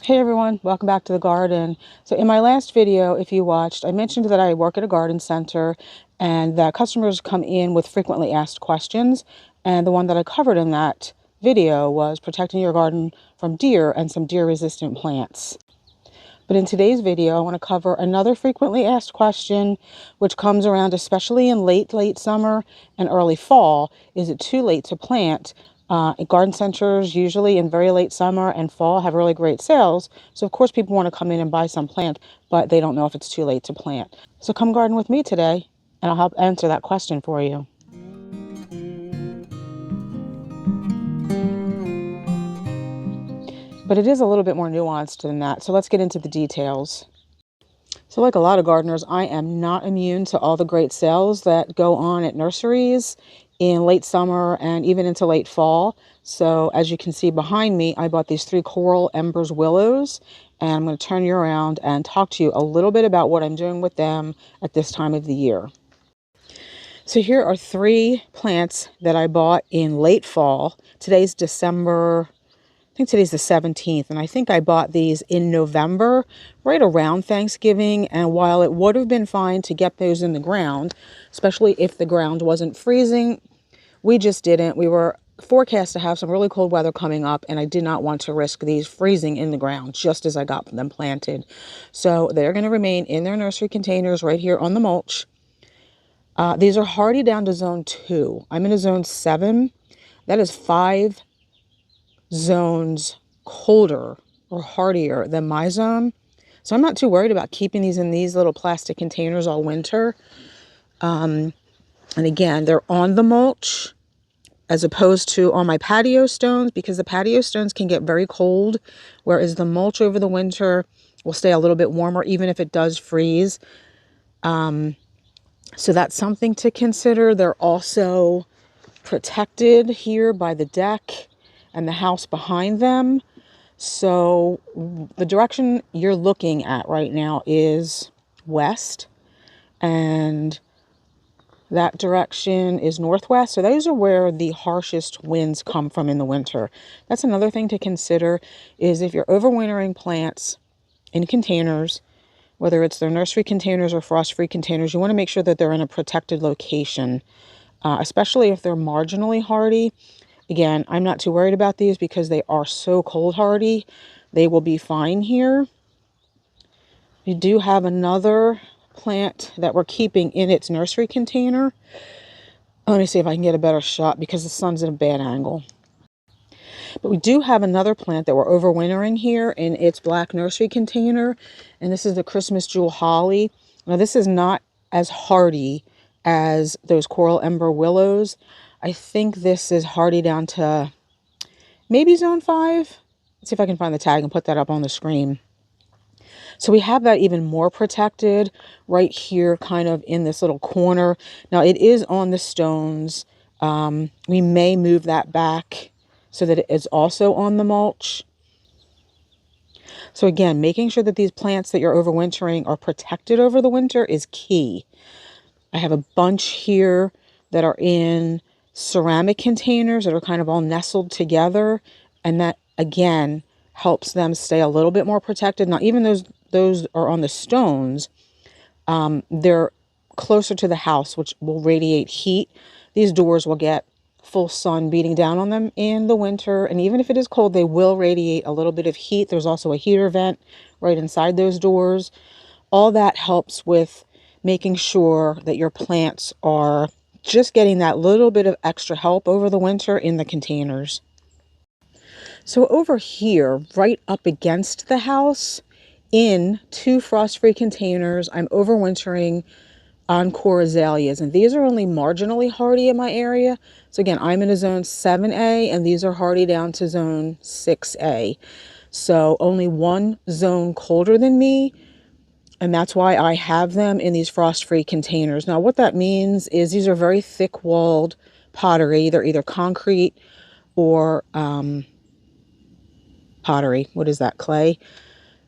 Hey everyone, welcome back to the garden. So in my last video, if you watched, I mentioned that I work at a garden center and that customers come in with frequently asked questions. And the one that I covered in that video was protecting your garden from deer and some deer resistant plants. But in today's video, I want to cover another frequently asked question, which comes around especially in late summer and early fall. Is it too late to plant? Garden centers usually in very late summer and fall have really great sales. So of course people want to come in and buy some plant, but they don't know if it's too late to plant. So come garden with me today and I'll help answer that question for you. But it is a little bit more nuanced than that. So let's get into the details. So like a lot of gardeners, I am not immune to all the great sales that go on at nurseries in late summer and even into late fall. So as you can see behind me, I bought these 3 coral Embers willows, and I'm going to turn you around and talk to you a little bit about what I'm doing with them at this time of the year. So here are 3 plants that I bought in late fall. Today's December, I think today's the 17th, and I think I bought these in November, right around Thanksgiving. And while it would have been fine to get those in the ground, especially if the ground wasn't freezing, we just didn't. We were forecast to have some really cold weather coming up, and I did not want to risk these freezing in the ground just as I got them planted. So they're going to remain in their nursery containers right here on the mulch. These are hardy down to zone 2. I'm in a zone 7. That is 5 zones colder or hardier than my zone. So I'm not too worried about keeping these in these little plastic containers all winter. And again, they're on the mulch as opposed to on my patio stones, because the patio stones can get very cold, whereas the mulch over the winter will stay a little bit warmer even if it does freeze. So that's something to consider. They're also protected here by the deck and the house behind them. So the direction you're looking at right now is west, and that direction is northwest. So those are where the harshest winds come from in the winter. That's another thing to consider, is if you're overwintering plants in containers, whether it's their nursery containers or frost-free containers, you want to make sure that they're in a protected location, especially if they're marginally hardy. Again, I'm not too worried about these because they are so cold hardy. They will be fine here. We do have another plant that we're keeping in its nursery container. Let me see if I can get a better shot because the sun's in a bad angle. But we do have another plant that we're overwintering here in its black nursery container. And this is the Christmas Jewel Holly. Now this is not as hardy as those coral ember willows. I think this is hardy down to maybe zone 5. Let's see if I can find the tag and put that up on the screen. So we have that even more protected right here, kind of in this little corner. Now it is on the stones. We may move that back so that it is also on the mulch. So again, making sure that these plants that you're overwintering are protected over the winter is key. I have a bunch here that are in ceramic containers that are kind of all nestled together, and that again helps them stay a little bit more protected. Now even those are on the stones, they're closer to the house, which will radiate heat. These doors will get full sun beating down on them in the winter, and even if it is cold, they will radiate a little bit of heat. There's also a heater vent right inside those doors. All that helps with making sure that your plants are just getting that little bit of extra help over the winter in the containers. So over here, right up against the house, in 2 frost-free containers, I'm overwintering encore azaleas, and these are only marginally hardy in my area. So again, I'm in a zone 7A, and these are hardy down to zone 6A. So only one zone colder than me. And that's why I have them in these frost-free containers. Now, what that means is these are very thick-walled pottery. They're either concrete or pottery. What is that? Clay.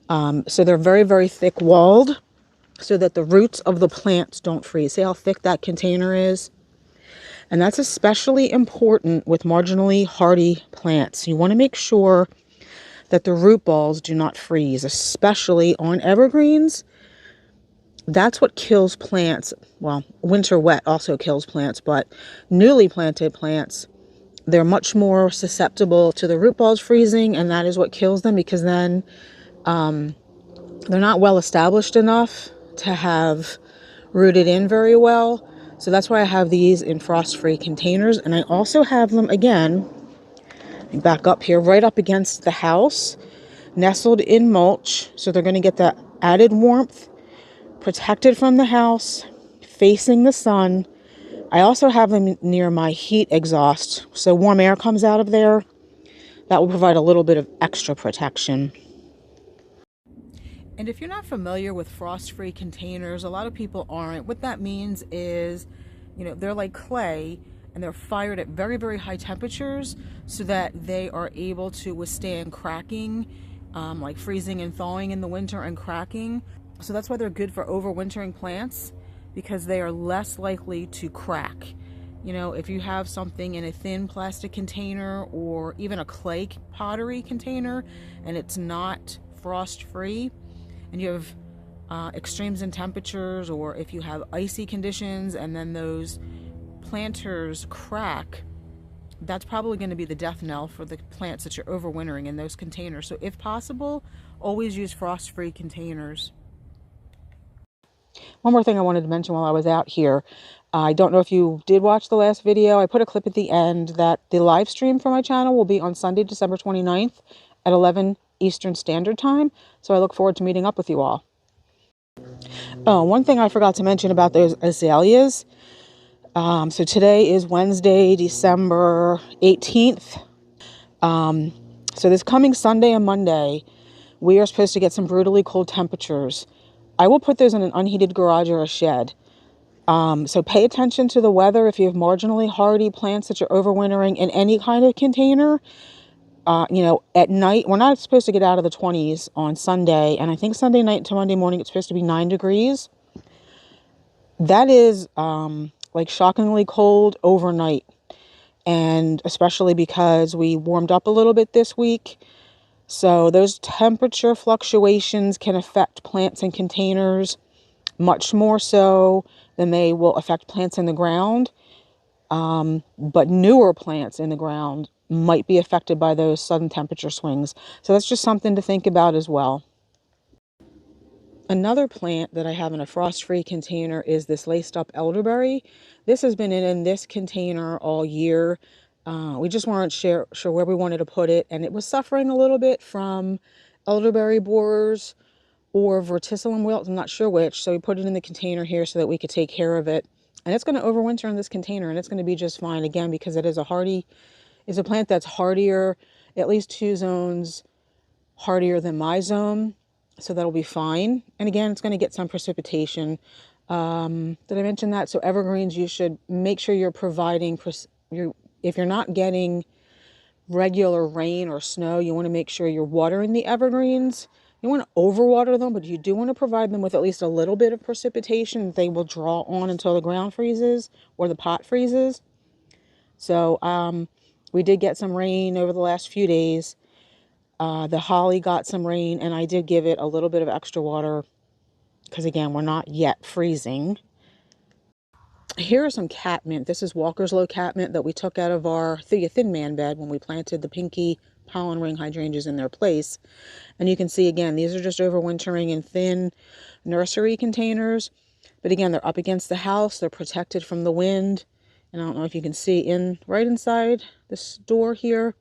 So they're very, very thick-walled so that the roots of the plants don't freeze. See how thick that container is? And that's especially important with marginally hardy plants. You want to make sure that the root balls do not freeze, especially on evergreens. That's what kills plants. Well, winter wet also kills plants, but newly planted plants, they're much more susceptible to the root balls freezing, and that is what kills them, because then they're not well established enough to have rooted in very well. So that's why I have these in frost-free containers. And I also have them, again, back up here, right up against the house, nestled in mulch. So they're going to get that added warmth, protected from the house, facing the sun. I also have them near my heat exhaust, so warm air comes out of there. That will provide a little bit of extra protection. And if you're not familiar with frost-free containers, a lot of people aren't. What that means is, they're like clay, and they're fired at very, very high temperatures so that they are able to withstand cracking, like freezing and thawing in the winter and cracking. So that's why they're good for overwintering plants, because they are less likely to crack. If you have something in a thin plastic container or even a clay pottery container and it's not frost-free, and you have extremes in temperatures, or if you have icy conditions and then those planters crack, that's probably going to be the death knell for the plants that you're overwintering in those containers. So if possible, always use frost-free containers. One more thing I wanted to mention while I was out here. I don't know if you did watch the last video. I put a clip at the end that the live stream for my channel will be on Sunday, December 29th at 11 Eastern Standard Time. So I look forward to meeting up with you all. Oh, one thing I forgot to mention about those azaleas. So today is Wednesday, December 18th. So this coming Sunday and Monday, we are supposed to get some brutally cold temperatures. I will put those in an unheated garage or a shed. So pay attention to the weather. If you have marginally hardy plants that you're overwintering in any kind of container, at night, we're not supposed to get out of the 20s on Sunday. And I think Sunday night to Monday morning, it's supposed to be 9 degrees. That is like shockingly cold overnight. And especially because we warmed up a little bit this week. So those temperature fluctuations can affect plants in containers much more so than they will affect plants in the ground. But newer plants in the ground might be affected by those sudden temperature swings. So that's just something to think about as well. Another plant that I have in a frost-free container is this laced up elderberry. This has been in this container all year. We just weren't sure where we wanted to put it, and it was suffering a little bit from elderberry borers or verticillium wilt. I'm not sure which, so we put it in the container here so that we could take care of it. And it's going to overwinter in this container, and it's going to be just fine, again, because it is a plant that's hardier, at least 2 zones hardier than my zone, so that'll be fine. And again, it's going to get some precipitation. Did I mention that? So evergreens, you should make sure you're providing, if you're not getting regular rain or snow, you want to make sure you're watering the evergreens. You want to overwater them, but you do want to provide them with at least a little bit of precipitation that they will draw on until the ground freezes or the pot freezes. So we did get some rain over the last few days. The holly got some rain, and I did give it a little bit of extra water because, again, we're not yet freezing. Here are some catmint. This is Walker's Low catmint that we took out of our Thin Man bed when we planted the pinky pollen ring hydrangeas in their place. And you can see, again, these are just overwintering in thin nursery containers. But again, they're up against the house. They're protected from the wind. And I don't know if you can see right inside this door here,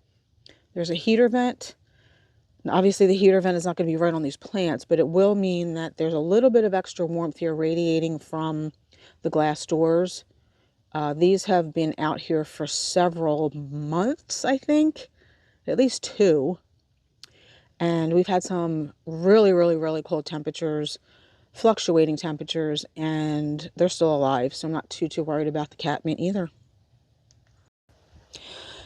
there's a heater vent. And obviously the heater vent is not going to be right on these plants, but it will mean that there's a little bit of extra warmth here radiating from the glass doors. These have been out here for several months, I think, at least 2. And we've had some really, really, really cold temperatures, fluctuating temperatures, and they're still alive. So I'm not too worried about the catmint either.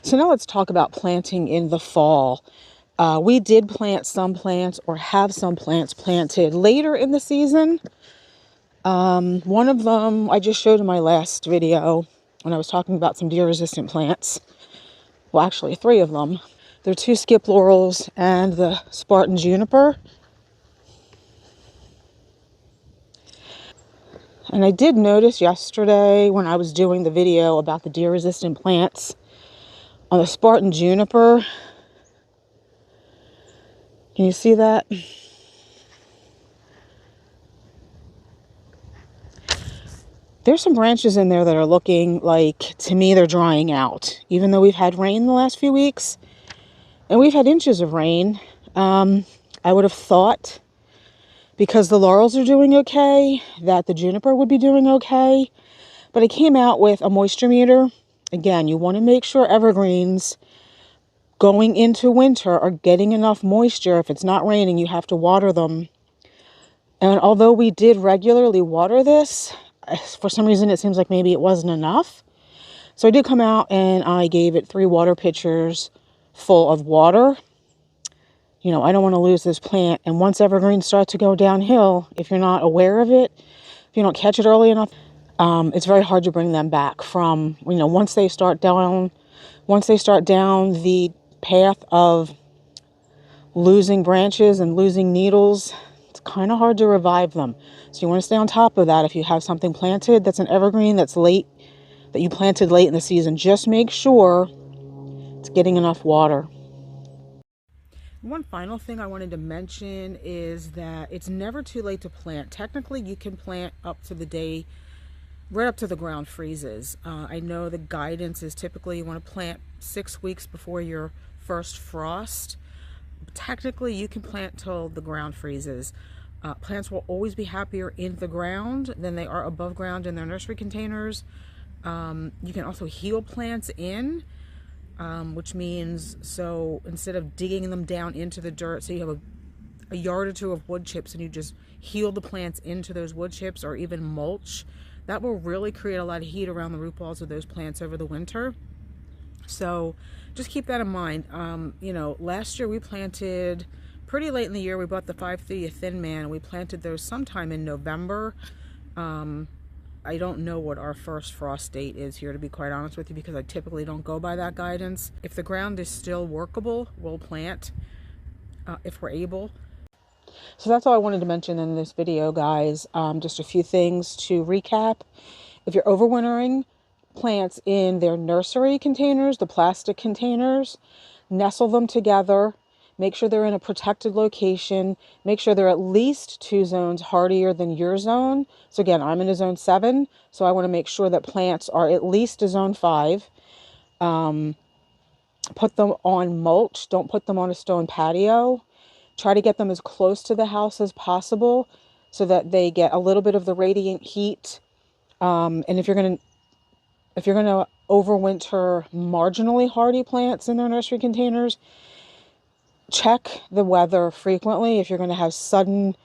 So now let's talk about planting in the fall. We did plant some plants, or have some plants planted later in the season. One of them I just showed in my last video when I was talking about some deer resistant plants. Well, actually 3 of them. There are 2 skip laurels and the Spartan juniper. And I did notice yesterday when I was doing the video about the deer resistant plants on the Spartan juniper. Can you see that? There's some branches in there that are looking like, to me, they're drying out. Even though we've had rain the last few weeks, and we've had inches of rain, I would have thought, because the laurels are doing okay, that the juniper would be doing okay. But I came out with a moisture meter. Again, you want to make sure evergreens going into winter are getting enough moisture. If it's not raining, you have to water them. And although we did regularly water this, for some reason it seems like maybe it wasn't enough. So I did come out and I gave it 3 water pitchers full of water. You know, I don't want to lose this plant. And once evergreens start to go downhill, if you're not aware of it, if you don't catch it early enough, it's very hard to bring them back from, you know, once they start down the path of losing branches and losing needles, it's kind of hard to revive them. So you want to stay on top of that. If you have something planted that's an evergreen that's late, that you planted late in the season, just make sure it's getting enough water. One final thing I wanted to mention is that it's never too late to plant. Technically, you can plant up to the day, right up to the ground freezes. I know the guidance is typically you want to plant 6 weeks before your first frost. Technically, you can plant till the ground freezes. Plants will always be happier in the ground than they are above ground in their nursery containers. You can also heel plants in, which means, so instead of digging them down into the dirt, so you have a yard or 2 of wood chips and you just heel the plants into those wood chips, or even mulch, that will really create a lot of heat around the root balls of those plants over the winter. So just keep that in mind. You know, last year we planted pretty late in the year. We bought the 530 Thin Man. We planted those sometime in November. I don't know what our first frost date is here, to be quite honest with you, because I typically don't go by that guidance. If the ground is still workable, we'll plant if we're able. So that's all I wanted to mention in this video, guys. Just a few things to recap. If you're overwintering plants in their nursery containers, the plastic containers, nestle them together. Make sure they're in a protected location. Make sure they're at least 2 zones hardier than your zone. So again, I'm in a zone 7, so I want to make sure that plants are at least a zone 5. Put them on mulch. Don't put them on a stone patio. Try to get them as close to the house as possible so that they get a little bit of the radiant heat. And if you're going to overwinter marginally hardy plants in their nursery containers, check the weather frequently. If you're going to have sudden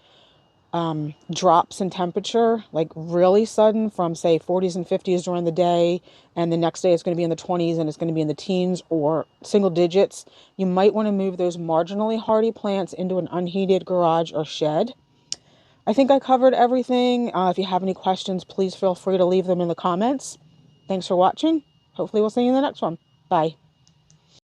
drops in temperature, like really sudden, from say 40s and 50s during the day, and the next day it's going to be in the 20s and it's going to be in the teens or single digits, you might want to move those marginally hardy plants into an unheated garage or shed. I think I covered everything. If you have any questions, please feel free to leave them in the comments. Thanks for watching. Hopefully we'll see you in the next one. Bye.